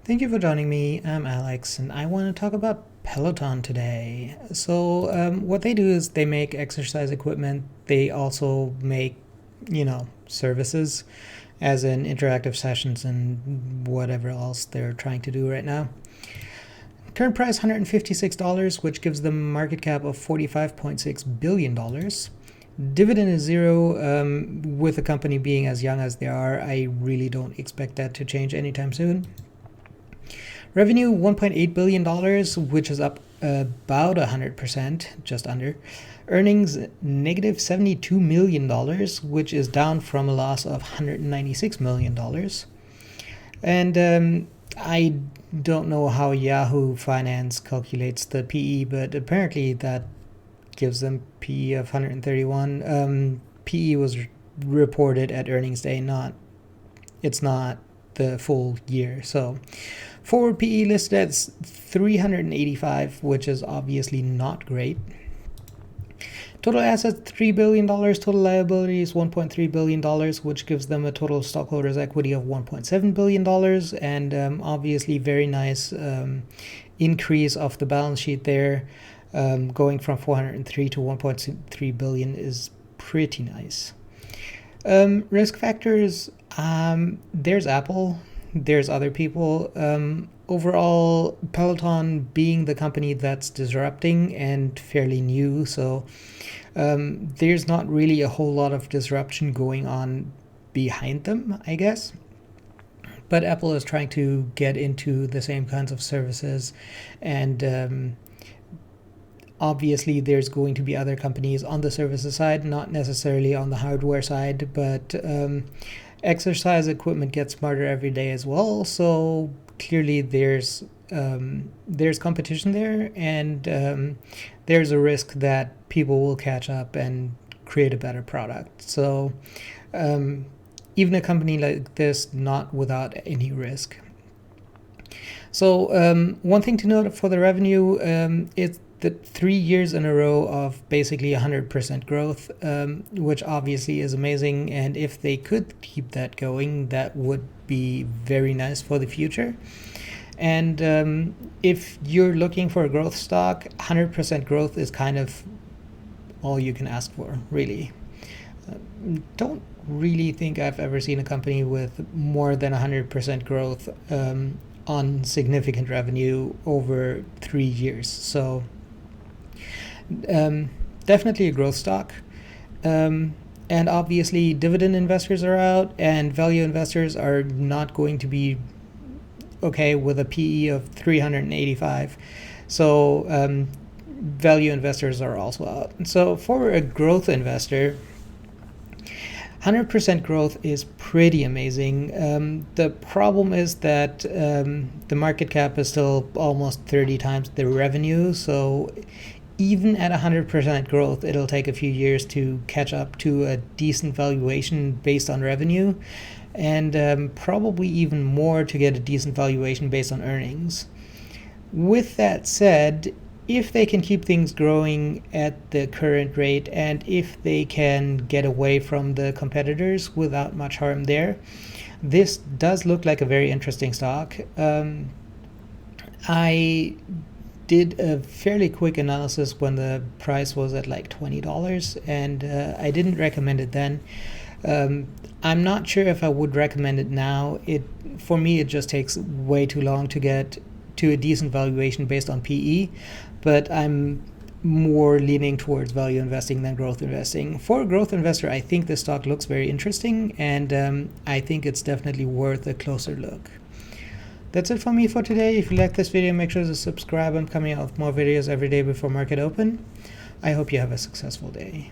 Thank you for joining me. I'm Alex, and I want to talk about Peloton today. What they do is they make exercise equipment. They also make, services, as in interactive sessions and whatever else they're trying to do right now. Current price $156, which gives them a market cap of $45.6 billion. Dividend is zero. With the company being as young as they are, I really don't expect that to change anytime soon. Revenue $1.8 billion, which is up about 100%, just under. Earnings negative $72 million, which is down from a loss of $196 million. And I don't know how Yahoo Finance calculates the PE, but apparently that gives them PE of 131. PE was reported at earnings day, it's not the full year. So forward PE listed at 385, which is obviously not great. Total assets $3 billion, total liabilities $1.3 billion, which gives them a total stockholders' equity of $1.7 billion, and obviously very nice increase of the balance sheet there. Going from 403 to 1.3 billion is pretty nice. Risk factors, there's Apple, there's other people. Overall, Peloton being the company that's disrupting and fairly new, so there's not really a whole lot of disruption going on behind them, I guess. But Apple is trying to get into the same kinds of services, and obviously there's going to be other companies on the services side, not necessarily on the hardware side, but exercise equipment gets smarter every day as well. So clearly there's competition there, and there's a risk that people will catch up and create a better product. So even a company like this, not without any risk. So one thing to note for the revenue, it's the 3 years in a row of basically 100% growth, which obviously is amazing. And if they could keep that going, that would be very nice for the future. And if you're looking for a growth stock, 100% growth is kind of all you can ask for, really. Don't really think I've ever seen a company with more than 100% growth on significant revenue over 3 years. So definitely a growth stock. And obviously dividend investors are out, and value investors are not going to be okay with a PE of 385. So value investors are also out. So for a growth investor, 100% growth is pretty amazing. The problem is that the market cap is still almost 30 times the revenue. So even at 100% growth, it'll take a few years to catch up to a decent valuation based on revenue, and probably even more to get a decent valuation based on earnings. With that said, if they can keep things growing at the current rate, and if they can get away from the competitors without much harm there, this does look like a very interesting stock. I did a fairly quick analysis when the price was at like $20, and I didn't recommend it then. I'm not sure if I would recommend it now. For me, it just takes way too long to get to a decent valuation based on PE, but I'm more leaning towards value investing than growth investing. For a growth investor, I think this stock looks very interesting, and I think it's definitely worth a closer look. That's it for me for today. If you like this video, make sure to subscribe. I'm coming out with more videos every day before market open. I hope you have a successful day.